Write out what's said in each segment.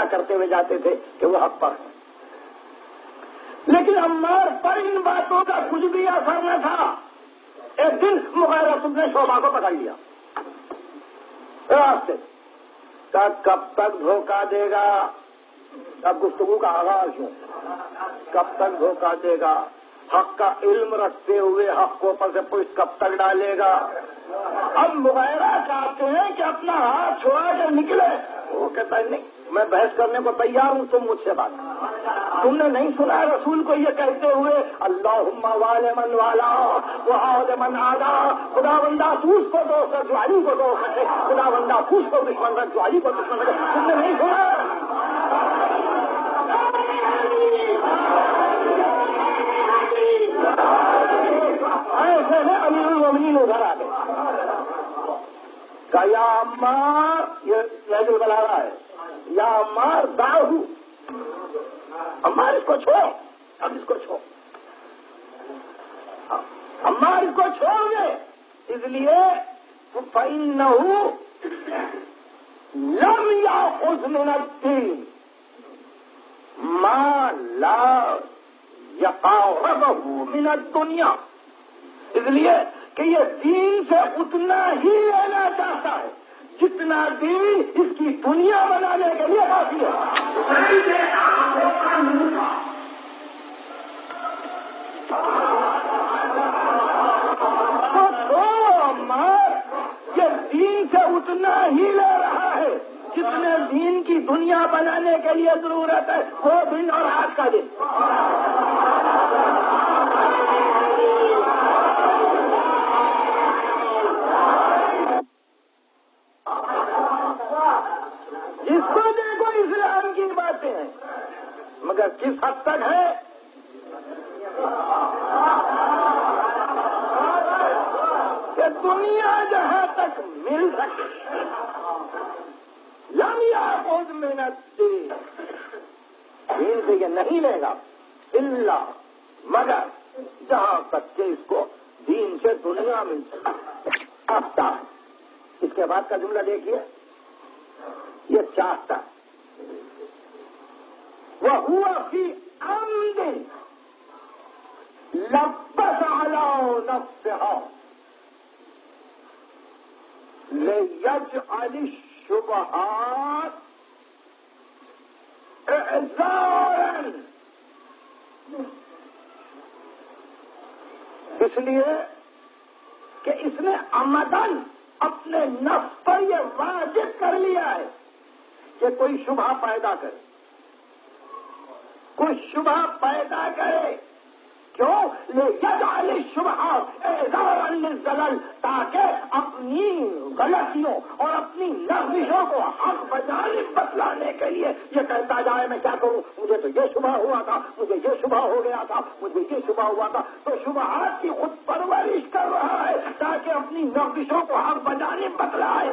فیصلہ کرتے ہوئے جاتے تھے کہ وہ حق پر ہے. لیکن عمار پر ان باتوں کا کچھ بھی اثر نہ تھا. ایک دن مغیرہ نے شعبہ کو پکڑ لیا راستے. کب تک دھوکہ دے گا؟ اب گفتگو کا آغاز ہوں. کب تک دھوکہ دے گا؟ حق کا علم رکھتے ہوئے حق کو اوپر سے پوچھ کب تک ڈالے گا؟ اب مغیرہ چاہتے ہیں کہ اپنا ہاتھ چھوڑا کے نکلے. وہ کہتا ہے نہیں، میں بحث کرنے کو تیار ہوں، تم مجھ سے بات کرو. تم نے نہیں سنا رسول کو یہ کہتے ہوئے اللہم والے من والا وعاد من عادا، خدا بندہ پوچھ کو دوست ہے جو علی کو دوست ہے، خدا بندہ پوچھ کو دشمن ہے جو علی کو دشمن ہے. تم نے نہیں سنا؟ ایسے میں امیر المومنین ادھر آ گئے. کہ یا عمار، یہ نہج البلاغہ ہے، یا عمار داہو، عمار اس کو چھوڑ، اب اس کو چھوڑ، عمار اس کو چھوڑ دے. اس لیے فَإِنَّهُ لَمْ يَأْخُذْ مِنَ الدِّينِ مَا لَا يَقَرَّبُهُ مِنَ الدُّنْيَا. اس لیے کہ یہ دین سے اتنا ہی لینا چاہتا ہے جتنا دین اس کی دنیا بنانے کے لیے کافی ہے. یہ دین سے اتنا ہی لے رہا ہے جتنے دین کی دنیا بنانے کے لیے ضرورت ہے. وہ دن اور آج کا دن. جس کو دیکھو اسلام کی باتیں ہیں، مگر کس حد تک ہے؟ کہ دنیا جہاں تک مل سکے لم یاخذ من الدین، دین سے یہ نہیں لے گا الا مگر جہاں تک کہ اس کو دین سے دنیا مل سکتا ہے. اس کے بعد کا جملہ دیکھیے، یہ چاہتا وَهُوَ فِي عَمْدٍ لَبَّسَ عَلَىٰ نَفْسِهَا لِيَجْعَلِ الشُّبُهَاتِ إِعْذَارًا. اس لیے کہ اس نے عمدن اپنے نفس پر یہ واجب کر لیا ہے کہ کوئی شبہ پیدا کرے، کوئی شبہ پیدا کرے. کیوں؟ لِيَجْعَلِ الشُّبُهَاتِ إِعْذَارًا لِلزَّلَلِ، تاکہ اپنی غلطیوں اور اپنی لغزشوں کو حق بجانب بتلانے کے لیے یہ کہتا جائے میں کیا کروں، مجھے تو یہ شبہ ہوا تھا، مجھے یہ شبہ ہو گیا تھا، مجھے یہ شبہ ہوا تھا. تو شبہات کی خود پرورش کر رہا ہے تاکہ اپنی لغزشوں کو حق بجانب بتلائے.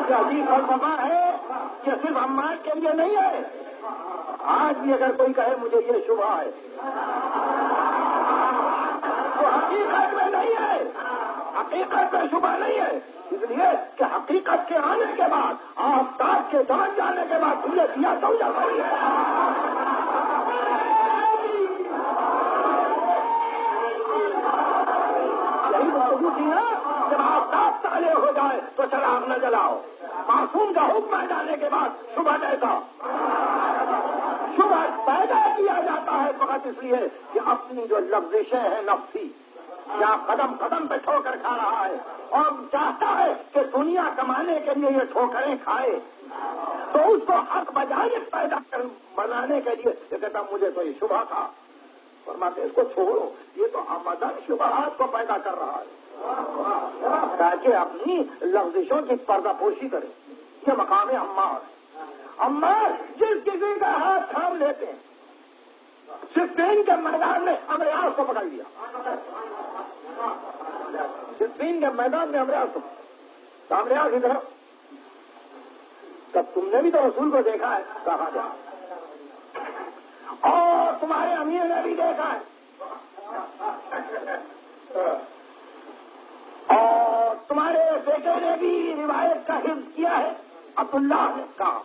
یہ عجیب فلسفہ ہے، یہ صرف عمار کے لیے نہیں ہے. آج بھی اگر کوئی کہے مجھے یہ شبہ ہے تو حقیقت میں نہیں ہے، حقیقت میں شبہ نہیں ہے. اس لیے کہ حقیقت کے آنے کے بعد، آفتاب کے سمجھ جانے کے بعد تمہیں دیا سمجھا پڑی ہے. یہی بات تھی نا، جب آفتاب تالے ہو جائے تو چراغ نہ جلاؤ. معصوم کا حکم آ جانے کے بعد شبہ کیسا؟ شبہ پیدا کیا جاتا ہے فقط اس لیے کہ اپنی جو لغزشیں ہیں نفسی، یا قدم قدم پہ ٹھوکر کھا رہا ہے اور چاہتا ہے کہ دنیا کمانے کے لیے یہ ٹھوکریں کھائے، تو اس کو حق بجانب پیدا بنانے کے لیے یہ کہتا مجھے تو یہ شبہ تھا. فرماتے اس کو چھوڑو، یہ تو آمدن شبہات کو پیدا کر رہا ہے تاکہ اپنی لغزشوں کی پردہ پوشی کرے. یہ مقام عمار. عمار جس کسی کا ہاتھ تھام لیتے ہیں. صفین کے میدان میں امریاض کو پکڑ لیا. صفین کے میدان میں امریاض کو، امریاض ادھر. تب تم نے بھی تو رسول کو دیکھا ہے، کہا جا، اور تمہارے امیر نے بھی دیکھا ہے، اور تمہارے بیٹے نے بھی روایت کا حفظ کیا ہے. عبداللہ نے کہا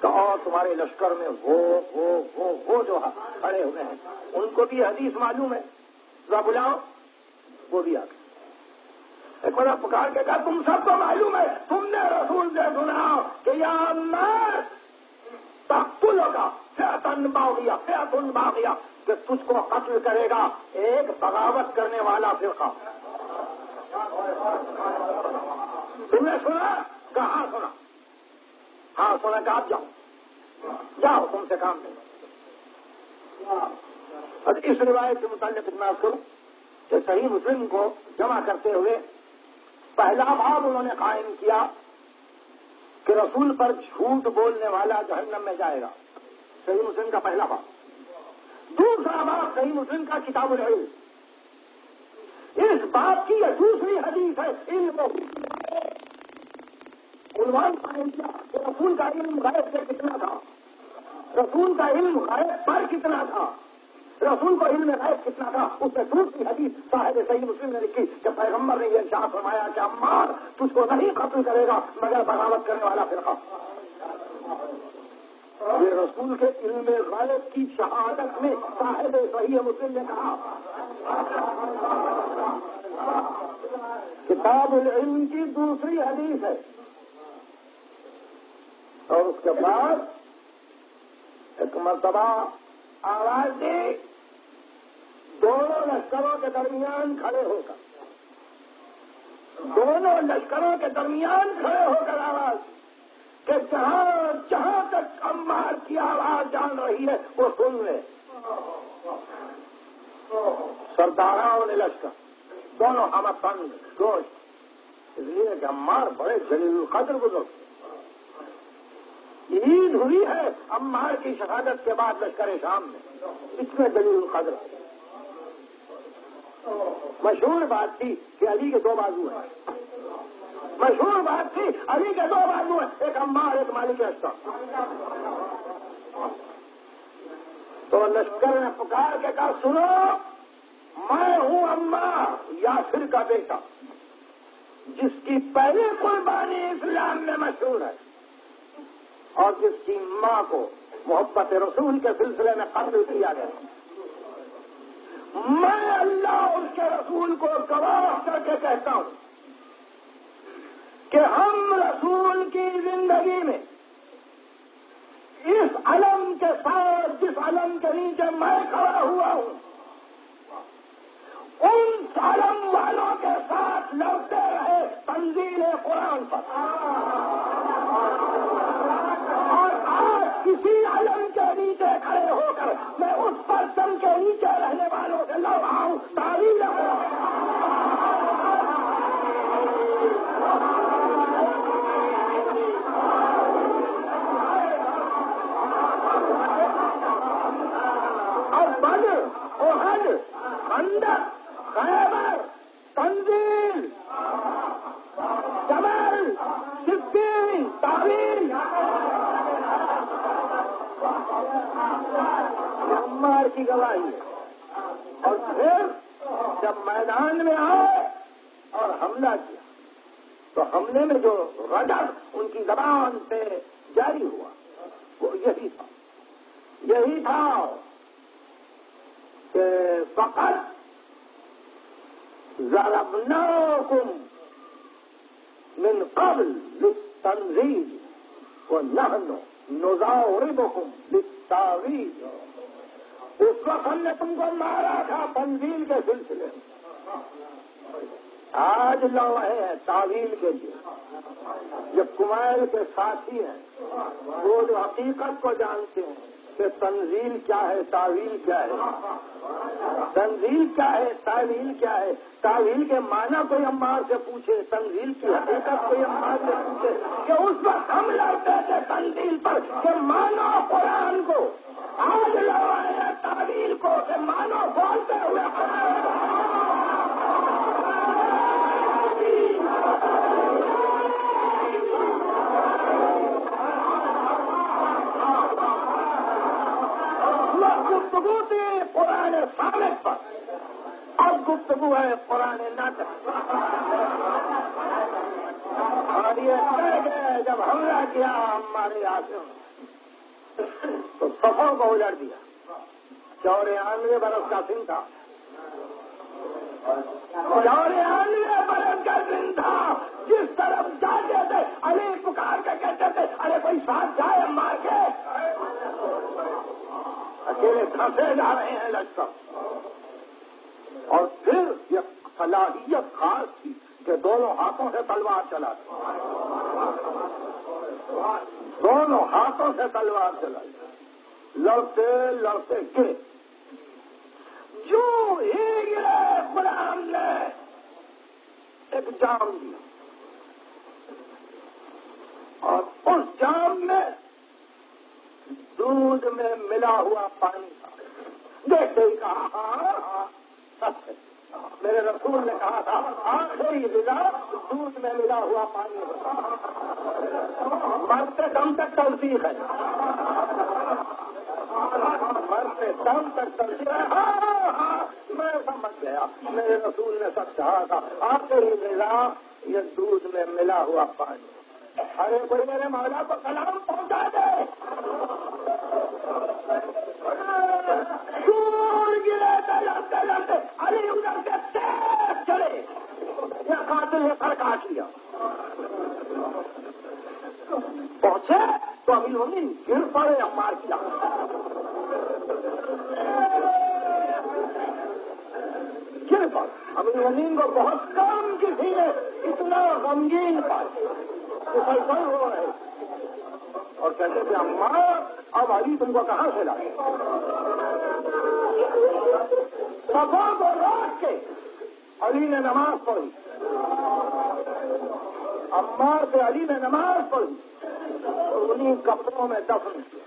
کہ اور تمہارے لشکر میں وہ جو کھڑے ہوئے ہیں ان کو بھی حدیث معلوم ہے، ذرا بلاؤ. وہ بھی آ گئے. ایک بار پکار کے کہا تم سب کو معلوم ہے، تم نے رسول سے سنا کہ یا عمار تقتل ہوگا فئتن باغیہ کہ تجھ کو قتل کرے گا ایک بغاوت کرنے والا فرقہ. تم نے سنا؟ کہاں سنا؟ ہاں سنا کہ آپ جاؤ تم سے کام نہیں. اب اس روایت کے متعلق اتنا کروں کہ صحیح مسلم کو جمع کرتے ہوئے پہلا باب انہوں نے قائم کیا کہ رسول پر جھوٹ بولنے والا جہنم میں جائے گا. صحیح مسلم کا پہلا باب. دوسرا باب صحیح مسلم کا کتاب العلم. اس بات کی یہ دوسری حدیث ہے. علم عنوان قائم کیا کہ رسول کا علم غیب سے کتنا تھا، رسول کا علم غیب پر کتنا تھا، رسول کو علم غیب کتنا تھا. اس میں دوسری حدیث صاحب صحیح مسلم نے لکھی کہ پیغمبر نے یہ ارشاد فرمایا کہ عمار تجھ کو نہیں قتل کرے گا مگر بغاوت کرنے والا فرقہ. یہ رسول کے علم غیب کی شہادت میں صاحب صحیح مسلم نے کہا. کتاب العلم کی دوسری حدیث ہے. اور اس کے بعد ایک مرتبہ آواز دی دونوں لشکروں کے درمیان کھڑے ہو کر، دونوں لشکروں کے درمیان کھڑے ہو کر آواز کہ جہاں تک عمار کی آواز جان رہی ہے وہ سن لے. سرداراؤں نے لشکر دونوں ہم پنگ گوشت، اس لیے کہ عمار بڑے جلیل القدر بزرگ. عید ہوئی ہے عمار کی شہادت کے بعد لشکر شام میں، اتنے جلیل القدر. مشہور بات تھی کہ علی کے دو بازو ہیں، مشہور بات تھی علی کے دو بازو ہیں، ایک عمار ایک مالک اشتر. تو لشکر نے پکار کے کہا سنو میں ہوں عمار یاسر کا بیٹا جس کی پہلی قربانی اسلام میں مشہور ہے اور جس کی ماں کو محبت رسول کے سلسلے میں قتل کیا گیا. میں اللہ اس کے رسول کو گواہ کر کے کہتا ہوں کہ ہم رسول کی زندگی میں اس علم کے ساتھ جس علم کے نیچے میں کھڑا ہوا ہوں ان علم والوں کے ساتھ لڑتے رہے تنزیل قرآن پر. اور آج کسی علم کے نیچے کھڑے ہو کر میں اس پرچم کے نیچے رہنے والوں سے لڑ رہا ہوں. تعریف اور بدر احد خندق خیبر تنزیل جبل صفین تعویل عمار کی گواہی ہے. اور پھر جب میدان میں آئے اور حملہ کیا تو حملے میں جو غضب ان کی زبان سے جاری ہوا وہ یہی تھا کہ فقط ضربناکم من قبل للتنزیل ونحن نضاربکم للتاویل. اس وقت ہم نے تم کو مارا تھا تنزیل کے سلسلے میں، آج لوہے ہیں تعویل کے لیے. جب کمائل کے ساتھی ہیں وہ جو حقیقت کو جانتے ہیں کہ تنزیل کیا ہے تعویل کیا ہے، تنزیل کیا ہے تعویل کیا ہے. تعویل کے معنی کوئی عمار سے پوچھے، تنزیل کی حقیقت کوئی عمار سے پوچھے کہ اس وقت ہم لڑتے تھے تنزیل پر کہ مانو قرآن کو، آج لڑائے تعویل کو کہ مانو بولتے ہوئے گفتگو تھی قرآن ثابت پر، اب گفتگو ہے قرآن ناطق. اور یہ کہہ گئے جب حملہ کیا ہمارے آسم تو صفوں کو الٹ دیا. 94 برس کا دن تھا. 94 برس کا دن تھا. جس طرف جاتے تھے علی پکار کے کہتے تھے ارے کوئی ساتھ جائے مار کے. اکیلے پھنسے جا رہے ہیں لشکر. اور پھر یہ صلاحیت خاص تھی کہ دونوں ہاتھوں سے تلوار چلاتے. دونوں ہاتھوں سے تلوار چلائی. لڑتے لڑتے گرے. جو ہی گرے غلام نے ایک جام دیا اور اس جام میں دودھ میں ملا ہوا پانی تھا. دیکھتے ہی کہا ہاں سچ ہے. میرے رسول نے کہا تھا آخری غذا دودھ میں ملا ہوا پانی ہوتا. مرتے دم تک تصدیق ہے. مرتے دم تک تصدیق ہے. ہاں میں سمجھ گیا. میرے رسول نے سچ کہا تھا آخری غذا یہ دودھ میں ملا ہوا پانی. ارے کوئی میرے مولا کو سلام پہنچا دے. سور گرے لڑتے لڑتے علی ادھر سے تیز چلے. یہ قاتل نے سر کاٹ لیا. پہنچے تو ابھی المومنین گر پڑے عمار کی گر پڑے. ابھی المومنین کو بہت کم کسی نے اتنا غمگین پائے مسلسل ہو رہے اور کہتے تھے عمار اب علی تم کو کہاں سے لائے. صفا کو روک کے علی نے نماز پڑھی. عمار سے علی نے نماز پڑھی اور انہیں کپڑوں میں دفن کیا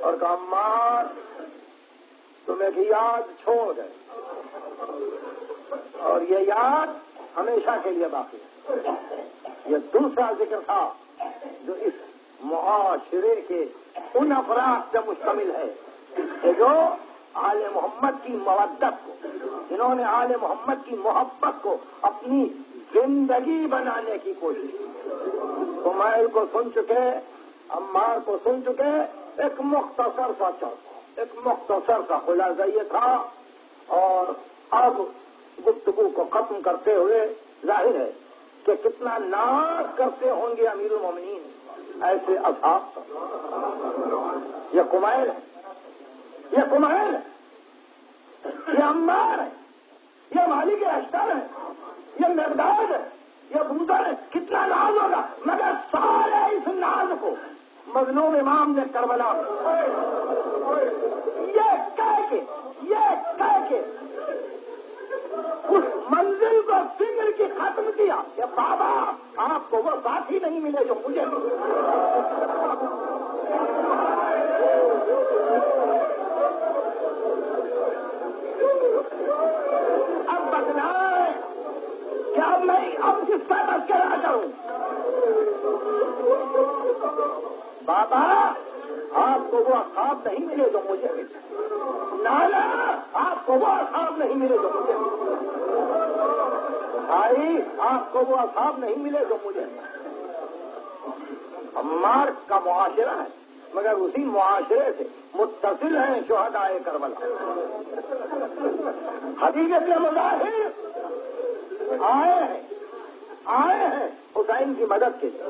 اور کہا عمار تم ایک یاد چھوڑ گئے اور یہ یاد ہمیشہ کے لیے باقی ہے. یہ دوسرا ذکر تھا جو اس معاشرے کے ان افراد سے مشتمل ہے کہ جو آل محمد کی مودت کو جنہوں نے آل محمد کی محبت کو اپنی زندگی بنانے کی کوشش کی. کمائل کو سن چکے, عمار کو سن چکے. ایک مختصر سا چوک, ایک مختصر سا خلاصہ یہ تھا. اور اب گفتگو کو ختم کرتے ہوئے ظاہر ہے کہ کتنا ناز کرتے ہوں گے امیر المومنین ایسے اصحاب. یہ کمائل ہے, یہ کمائل ہے, یہ عمار ہے, یہ مالک اشتر ہے, یہ مقداد ہے, یہ بوزر ہے. کتنا ناز ہوگا, مگر سارے اس ناز کو مظلوم امام نے کربلا یہ کہہ کے اس منزل کو فکر کی ختم کیا کہ بابا آپ کو وہ ساتھی نہیں ملے جو مجھے ملے. اب بدلائے کیا میں اب کس کا تذکرہ کروں. بابا آپ کو وہ اصحاب نہیں ملے جو مجھے ملے. نانا آپ کو وہ اصحاب نہیں ملے جو مجھے ملے. بھائی آپ کو وہ اصحاب نہیں ملے جو مجھے ملے. عمار کا معاشرہ ہے مگر اسی معاشرے سے متصل ہیں شہدائے کربلا. حقیقت کے مظاہر آئے ہیں حسین کی مدد کے لیے.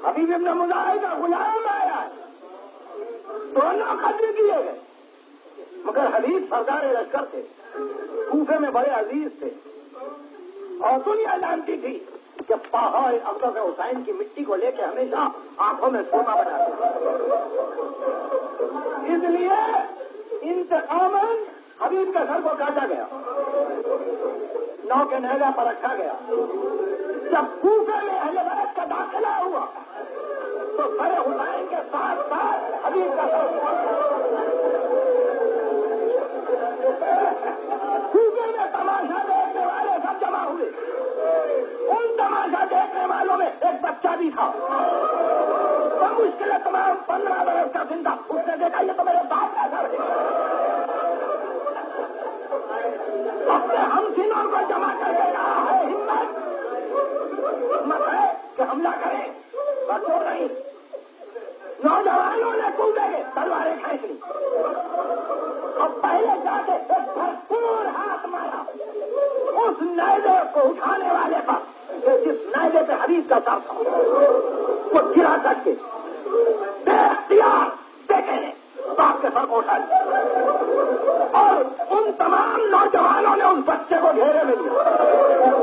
حبیب ابن مظاہر کا غلام آیا ہے, دونوں قتل کیے گئے مگر حبیب سردار لشکر تھے, کوفے میں بڑے عزیز تھے اور دنیا جانتی تھی کہ پہاڑ افضل حسین کی مٹی کو لے کے ہمیشہ آنکھوں میں سونا بناتے. اس لیے انتقاماً حبیب کے سر کو کاٹا گیا, نو کے نیزہ پر رکھا گیا. جب کوفے میں اہل بیت کا داخلہ ہوا تو سر حسین کے ساتھ ساتھ حبیب کا سر کوفے میں تماشا دیکھنے والے سب جمع ہوئے. ان تماشا دیکھنے والوں میں ایک بچہ بھی تھا, مشکل تمام 15 برس کا زندہ. اس نے دیکھا یہ تو میرے باپ کا سر ہے. کہ ہم سینوں کو جمع کر کے رہا ہے ہمت ہے کہ حملہ کریں بچوں نہیں. نوجوانوں نے کودے گے تلواریں کھینچ لی اور پہلے جا کے بھرپور ہاتھ مارا اس نیزے کو اٹھانے والے پر جس نیزے پہ حدیث کا سر تھا وہ گرا کر کے بے اختیار دیکھیں باپ کے سر کو اٹھا لیا اور ان تمام نوجوانوں نے اس بچے کو گھیرے میں لیا.